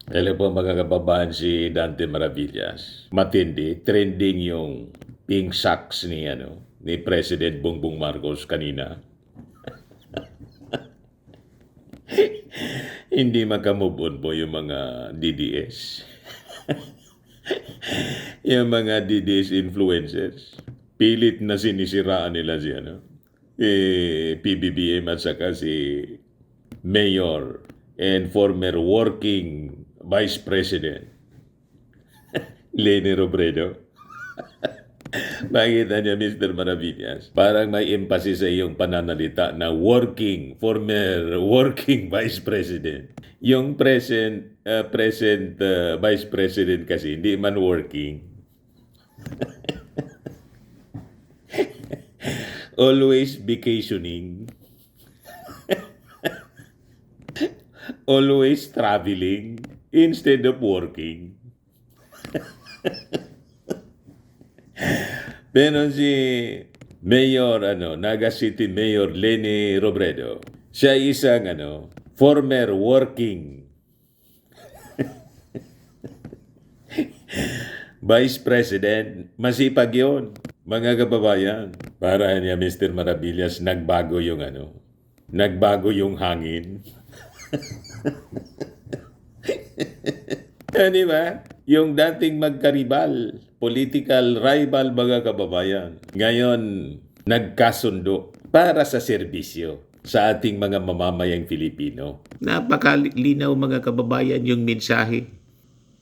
Hello po mga kababayan, si Dante Maravillas. Matindi, trending yung pink socks ni President Bongbong Marcos kanina. Hindi makamove on po yung mga DDS. Yung mga DDS influencers. Pilit na sinisiraan nila PBBM at saka si Mayor and former working Vice President Leni Robredo. Makita niya, Mr. Maravillas, parang may emphasis sa iyong pananalita na former working Vice President. Yung present Vice President kasi, hindi man working. Always vacationing. Always traveling instead of working. Pero si Mayor, Naga City Mayor Leni Robredo, siya isang, former working Vice President. Masipag yun, mga kababayan. Para niya, Mr. Maravillas, nagbago yung hangin. Di ba? Yung dating magkaribal, political rival mga kababayan, ngayon nagkasundo para sa serbisyo sa ating mga mamamayang Filipino. Napakalinaw mga kababayan yung mensahe.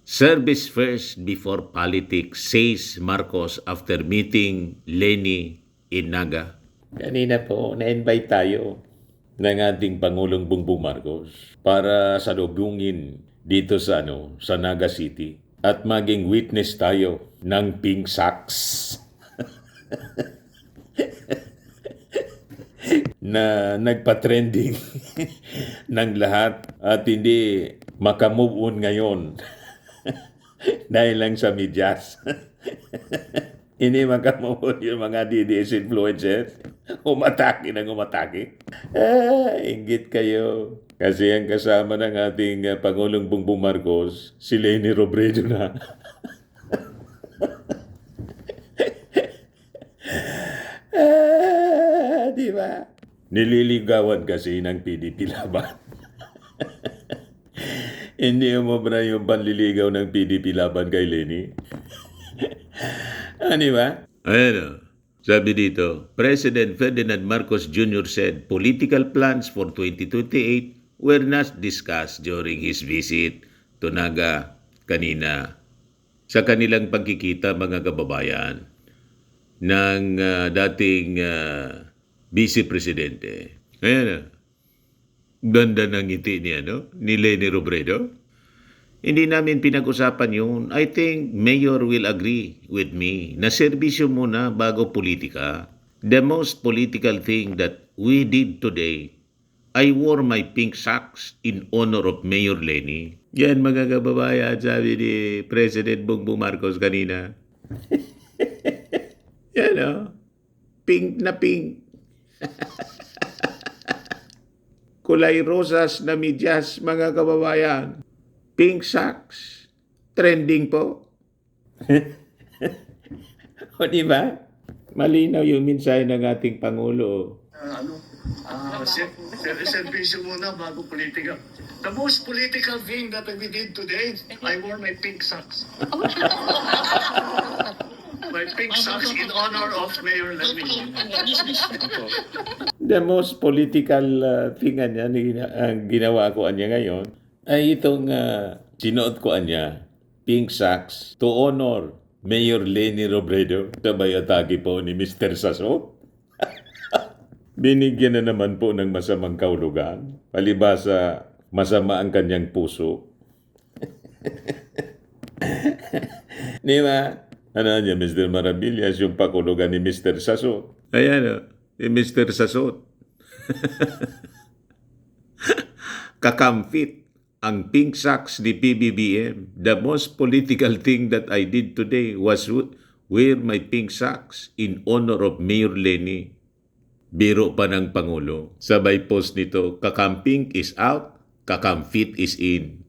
Service first before politics, says Marcos after meeting Leni in Naga. Kanina po, na-invite tayo ng ating Pangulong Bongbong Marcos para salubungin dito sa Naga City at maging witness tayo ng pink socks na nagpa-trending ng lahat at hindi makamove on ngayon dahil lang sa medyas. Hindi makamove on yung mga DDS influencers. Umatake ng umatake. Inggit kayo. Kasi ang kasama ng ating Pangulong Bongbong Marcos, si Leni Robredo na. Di ba? Nililigawan kasi ng PDP Laban. Hindi umobra yung panliligaw ng PDP Laban kay Leni. Di ba? Sabi dito, President Ferdinand Marcos Jr. said political plans for 2028 were not discussed during his visit to Naga kanina. Sa kanilang pagkikita mga kababayan ng dating Vice Presidente. Ganda ng ngiti ni Leni Robredo. Hindi namin pinag-usapan yun. I think Mayor will agree with me na serbisyo muna bago politika. The most political thing that we did today, I wore my pink socks in honor of Mayor Leni. Yan mga kababayan, sabi ni President Bongbong Marcos kanina. Yan pink na pink. Kulay rosas na medyas mga kababayan. Pink socks. Trending po. O diba? Malinaw yung mensahe ng ating Pangulo. Servisyo muna bago politika. The most political thing that we did today, I wore my pink socks. My pink socks in honor of Mayor Levin. The most political thing ang ginawa ko ngayon ay itong sinuot ko pink socks to honor Mayor Leni Robredo. Sabay atake po ni Mr. Saso. Binigyan na naman po ng masamang kahulugan. Palibasa, masama ang kanyang puso. Di ba? Mr. Maravillas, yung pakulugan ni Mr. Sasot. Ayan ni Mr. Sasot. Kakamfit ang pink socks ni PBBM. The most political thing that I did today was wear my pink socks in honor of Mayor Leni. Biro pa ng Pangulo. Sabay post nito, kakamping is out, kakamfit is in.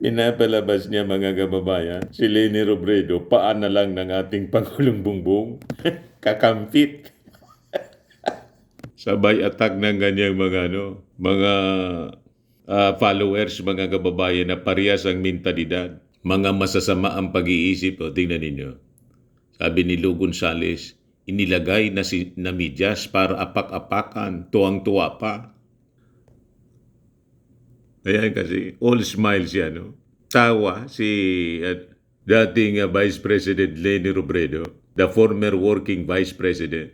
Pinapalabas niya mga kababayan, si Leni Robredo, paan na lang ng ating Pangulong Bongbong. Kakampit. Sabay attack ng kanyang mga followers, mga kababayan na parehas ang mentalidad. Mga masasama ang pag-iisip. O, tingnan ninyo. Sabi ni Lou Gonzales, inilagay na medyas para apak-apakan, tuwang-tuwa pa. Ayan kasi, all smiles yan, no? Tawa si dating Vice President Leni Robredo, the former working Vice President.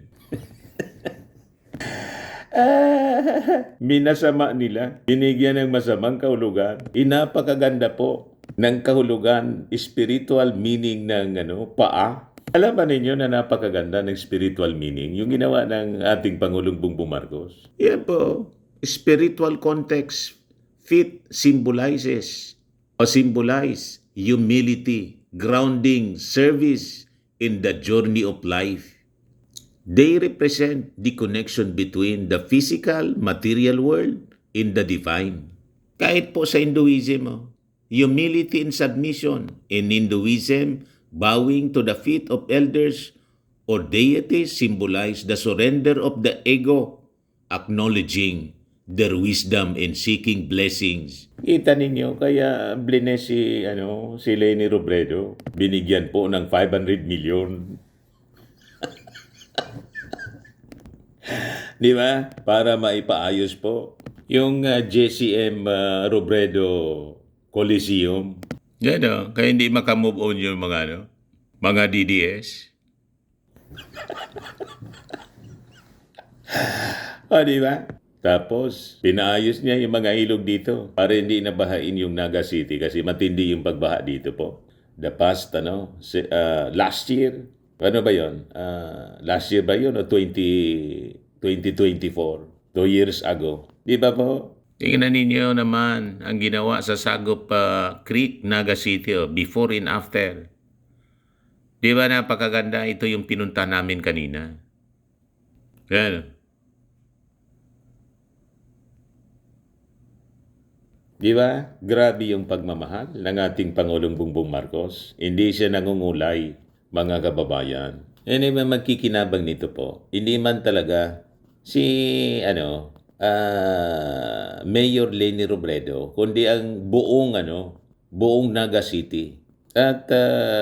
Minasama nila, binigyan ng masamang kahulugan. Inapakaganda po ng kahulugan, spiritual meaning ng paa. Alam ba ninyo na napakaganda ng spiritual meaning? Yung ginawa ng ating Pangulong Bongbong Marcos. Yan po, spiritual context symbolize humility, grounding, service in the journey of life. They represent the connection between the physical, material world and the divine. Kahit po sa Hinduism, humility and submission. In Hinduism, bowing to the feet of elders or deities symbolize the surrender of the ego, acknowledging their wisdom and seeking blessings. Kita ninyo, kaya blines si Leni Robredo, binigyan po ng 500 million. Di ba? Para maipaayos po yung JCM Robredo Coliseum. Yan kaya hindi makamove on yung mga DDS. Di ba? Tapos, pinaayos niya yung mga ilog dito para hindi nabahain yung Naga City kasi matindi yung pagbaha dito po. The past, last year, ano ba yun? Last year ba yun o 2024? 2 years ago. Di ba po? Tingnan ninyo naman ang ginawa sa Sagop Creek, Naga City, before and after. Di ba napakaganda? Ito yung pinunta namin kanina. Yan. Di ba? Grabe yung pagmamahal ng ating Pangulong Bongbong Marcos. Hindi siya nangungulay, mga kababayan. Hindi man magkikinabang nito po. Hindi man talaga si Mayor Leni Robredo, kundi ang buong Naga City at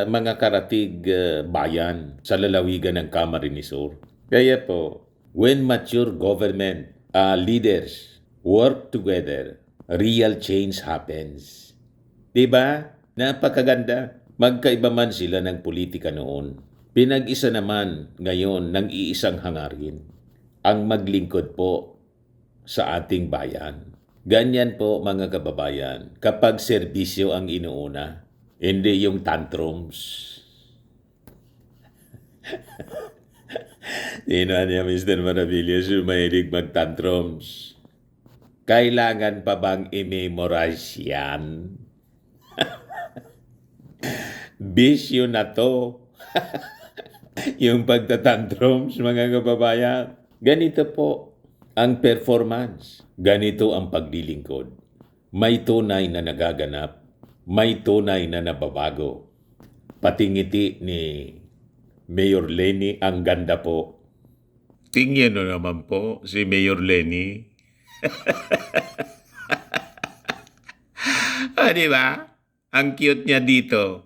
mga karatig bayan sa lalawigan ng Camarines Sur. Kaya po, when mature government leaders work together, real change happens. Diba? Napakaganda. Magkaiba man sila ng politika noon. Pinag-isa naman ngayon ng iisang hangarin. Ang maglingkod po sa ating bayan. Ganyan po mga kababayan, kapag serbisyo ang inuuna, hindi yung tantrums. Sino niya, Mr. Maravillas, yung mahilig mag-tantrums? Kailangan pa bang i-memorize yan? Bisyo na to. Yung pagtatantrums, mga kababayan. Ganito po ang performance. Ganito ang paglilingkod. May tunay na nagaganap. May tunay na nababago. Pati ngiti ni Mayor Leni, ang ganda po. Tingnan naman po si Mayor Leni. Di ba? Ang cute niya dito.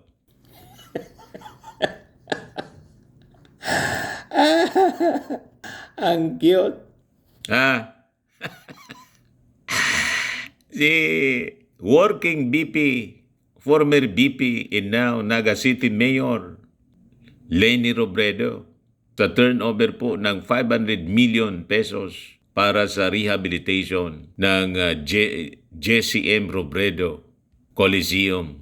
Ang cute. Si working BP, former BP and now Naga City Mayor, Leni Robredo, sa turnover po ng 500 million pesos para sa rehabilitation ng JCM Robredo Coliseum.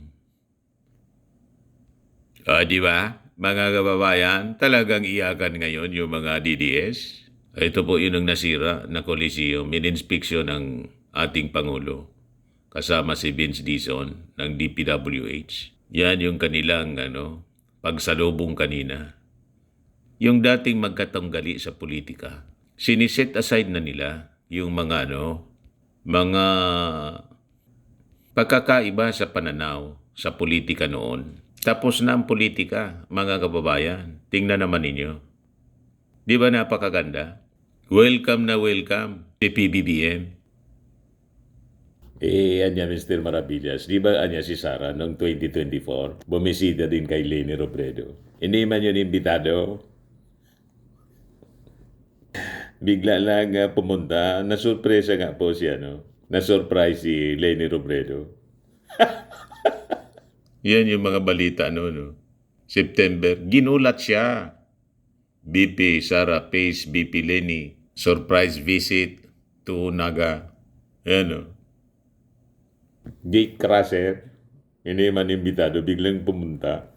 Di ba? Mga kababayan, talagang iyakan ngayon yung mga DDS. Ito po yun ang nasira na Coliseum, in-inspeksyon ng ating Pangulo. Kasama si Vince Dizon ng DPWH. Yan yung kanilang pagsalubong kanina. Yung dating magkatanggali sa politika, siniset aside na nila yung mga Pagkakaiba sa pananaw sa politika noon. Tapos na ang politika, mga kababayan. Tingnan naman ninyo. Di ba napakaganda? Welcome na welcome si PBBM. Anya Mr. Maravillas, di ba anya si Sara noong 2024? Bumisita din kay Leni Robredo. Hindi man yun imbitado. Bigla lang pumunta. Nasurpresa nga po siya, no? Na-surprise si Leni Robredo. Yan yung mga balita, no? September, ginulat siya. BP Sara Pace, BP Leni, surprise visit to Naga. Yan, no? Gate crusher. Hindi man imbitado, biglang pumunta.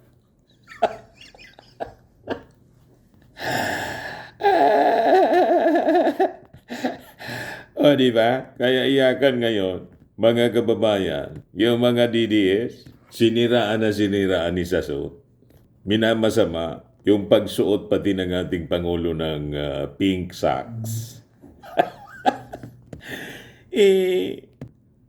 O, di ba? Kaya iyakan ngayon, mga kababayan, yung mga DDS, siniraan ni Saso. Minamasama yung pagsuot pati ng ating Pangulo ng pink socks.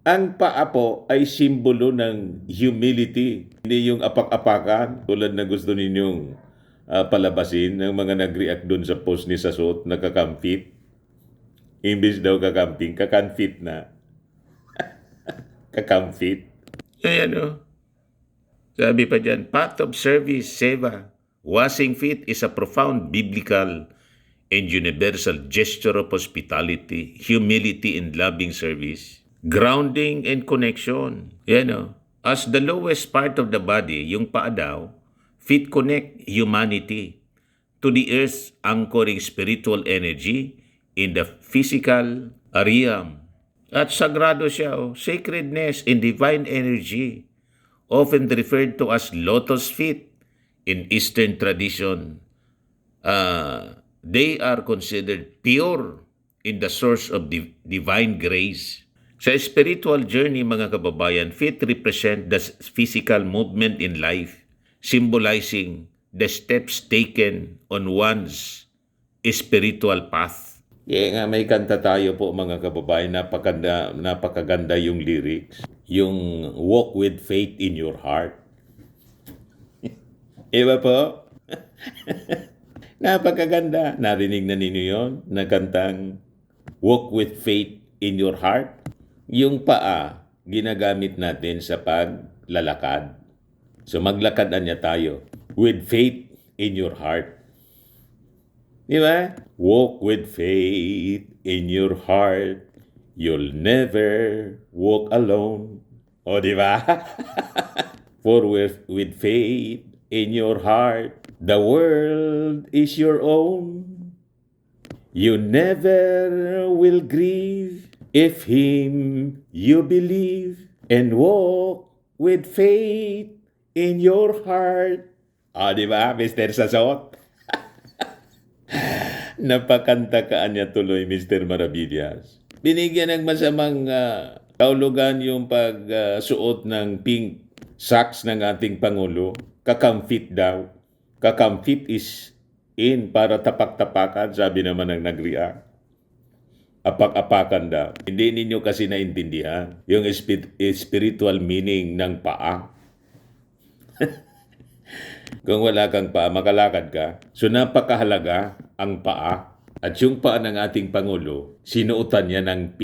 Ang paa po ay simbolo ng humility. Hindi yung apak-apakan tulad na gusto ninyong palabasin ng mga nag-react dun sa post ni Sasot na kakamfit. Imbis daw kakamping, kakanfit na. Kakamfit. Ayan o. Sabi pa dyan, path of service, seva. Washing feet is a profound biblical and universal gesture of hospitality, humility, and loving service. Grounding and connection. Yan o. As the lowest part of the body, yung paa daw, feet connect humanity to the earth's anchoring spiritual energy in the physical realm. At sagrado siya, sacredness and divine energy, often referred to as lotus feet in Eastern tradition. They are considered pure in the source of divine grace. Sa spiritual journey, mga kababayan, feet represent the physical movement in life, symbolizing the steps taken on one's spiritual path. Nga may kanta tayo po mga kababayan, napakaganda yung lyrics. Yung walk with faith in your heart. Iba po? Napakaganda. Narinig na ninyo yon na kantang walk with faith in your heart. Yung paa, ginagamit natin sa paglalakad. So maglakad niya tayo with faith in your heart. Di ba? Walk with faith in your heart. You'll never walk alone. O, di ba? For with faith in your heart, the world is your own. You never will grieve if Him you believe and walk with faith in your heart. O, di ba, Mr. Sasot? Napakantakaan niya tuloy, Mr. Maravillas. Binigyan ng masamang kaulugan yung pagsuot ng pink socks ng ating Pangulo. Kakamfit daw. Kakamfit is in para tapak-tapakan, sabi naman ng nag-react. Apak-apakan daw. Hindi ninyo kasi naintindihan yung spiritual meaning ng paa. Kung wala kang paa, makalakad ka. So napakahalaga ang paa. At yung paa ng ating Pangulo, sinuotan niya ng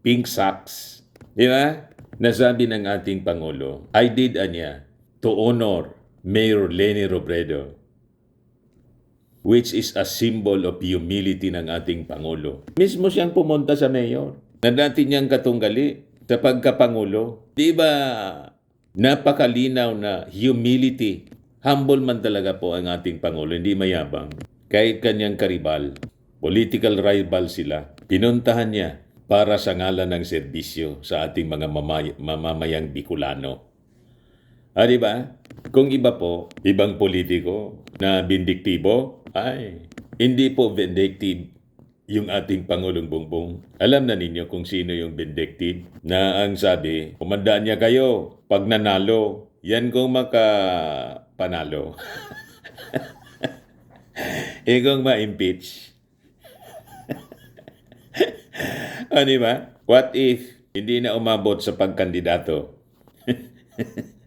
pink socks. Di ba? Nasabi ng ating Pangulo, I did anya to honor Mayor Leni Robredo, which is a symbol of humility ng ating Pangulo. Mismo siyang pumunta sa mayor na dati niyang katunggali sa pagkapangulo. Di ba napakalinaw na humility? Humble man talaga po ang ating Pangulo, hindi mayabang. Kahit kanyang karibal, political rival sila, pinuntahan niya para sa ngalan ng serbisyo sa ating mga mamamayang Bicolano. Di ba? Kung iba po, ibang politiko na bindiktibo, ay, hindi po vindictive yung ating Pangulong Bongbong. Alam na ninyo kung sino yung vindictive na ang sabi, kumandaan niya kayo pag nanalo, yan kung makapanalo. Kung ma-impeach. Di ba? What if hindi na umabot sa pagkandidato.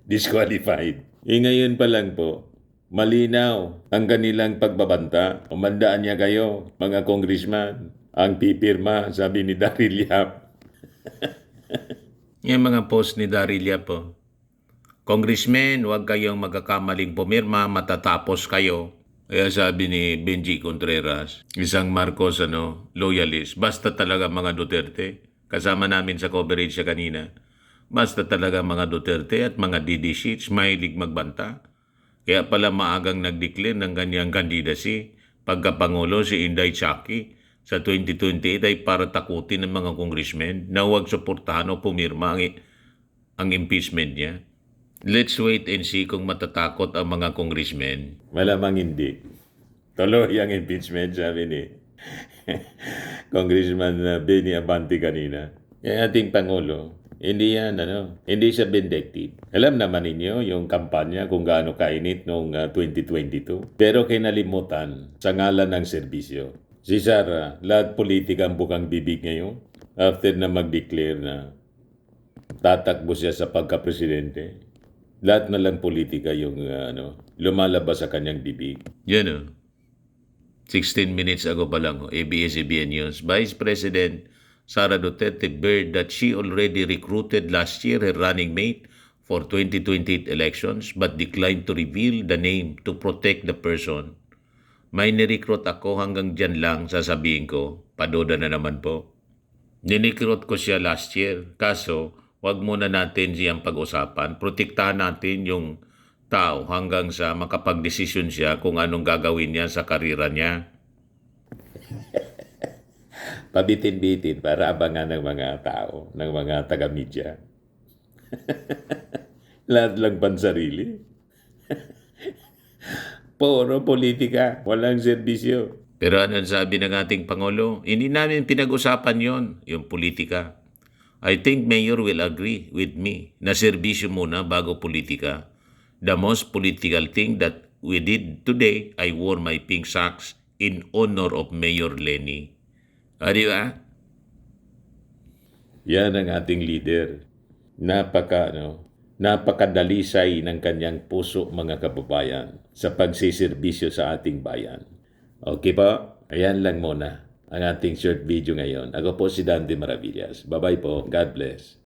Disqualified. Ngayon pa lang po, malinaw ang kanilang pagbabanta. Umandaan niya kayo, mga congressman. Ang pipirma, sabi ni Daryl Yap. Yung mga post ni Daryl Yap po. Congressman, huwag kayong magkakamaling pumirma, matatapos kayo. Kaya sabi ni Benji Contreras, isang Marcos loyalist, basta talaga mga Duterte. Kasama namin sa coverage siya kanina. Basta talaga mga Duterte at mga DD sheets, mahilig magbanta. Kaya pala maagang nag-declare ng kanyang candidacy pagkapangulo si Inday Chaki sa 2028 ay para takutin ng mga congressmen na huwag suportahan o pumirma ang impeachment niya. Let's wait and see kung matatakot ang mga congressmen. Malamang hindi. Tuloy ang impeachment, sabi ni Congressman Benny Abante kanina. Yung ating Pangulo, hindi siya vindictive. Alam naman ninyo yung kampanya kung gaano kainit noong 2022. Pero kinalimutan sa ngalan ng serbisyo. Si Sara, lahat politika ang bukang bibig ngayon after na mag-declare na tatakbo siya sa pagka-presidente. Lahat na lang politika yung lumalabas sa kanyang bibig. Yan 16 minutes ago pa lang, ABS-CBN News. Vice President Sara Duterte bared that she already recruited last year her running mate for 2028 elections but declined to reveal the name to protect the person. May nirecruit ako, hanggang dyan lang sasabihin ko. Padoda na naman po. Nirecruit ko siya last year, kaso wag muna natin siyang pag-usapan. Protektahan natin yung tao hanggang sa makapag-desisyon siya kung anong gagawin niya sa karira niya. Pabitin-bitin para abangan ng mga tao, ng mga taga-media. Lahat lang pansarili. Puro politika, walang serbisyo. Pero ano sabi ng ating Pangulo? Hindi namin pinag-usapan yon, yung politika. I think Mayor will agree with me na serbisyo muna bago politika. The most political thing that we did today, I wore my pink socks in honor of Mayor Lenny. Di ba? Yan ang ating leader. Napakadalisay ng kanyang puso, mga kababayan, sa pagsiservisyo sa ating bayan. Okay po? Ayan lang muna ang ating short video ngayon. Ako po si Dante Maravillas. Bye-bye po. God bless.